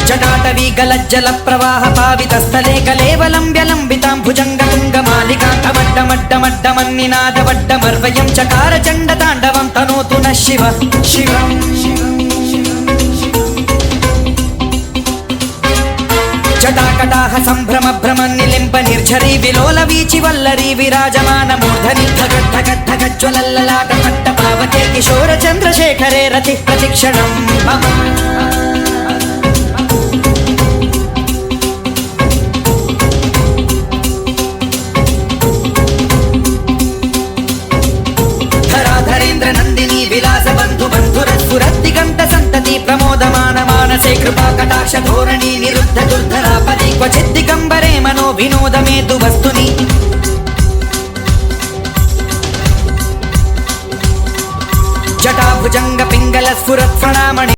जटाटवी गलज्जल प्रवाह पावितस्थले कलेवलम्ब्यलम्बितां भुजङ्गतुङ्गमालिकान्तमड्डमड्डमड्डमन्निनादवड्डमर्वयं चकार चण्डताण्डवं तनोतु नः शिव शिवम् जटाकटाह सम्भ्रम भ्रमन्निलिम्ब निर्झरी विलोल वीचि वल्लरी विराजमान मूर्धनि धगद्धगद्धगज्ज्वलल्ललाट पट्टपावते किशोर चन्द्रशेखरे रतिः प्रतिक्षणं मम धराधरेन्द्र नन्दिनी विलास बन्धु बन्धुरस्फुरद्दिगन्त सन्तति प्रमोदमान मानसे कृपा कटाक्ष धोरणी निरुद्ध दुर्धरापदि क्वचित् दिगम्बरे मनो विनोदमेतु वस्तुनि जटाभुजङ्ग पिङ्गल स्फुरत्फणामणि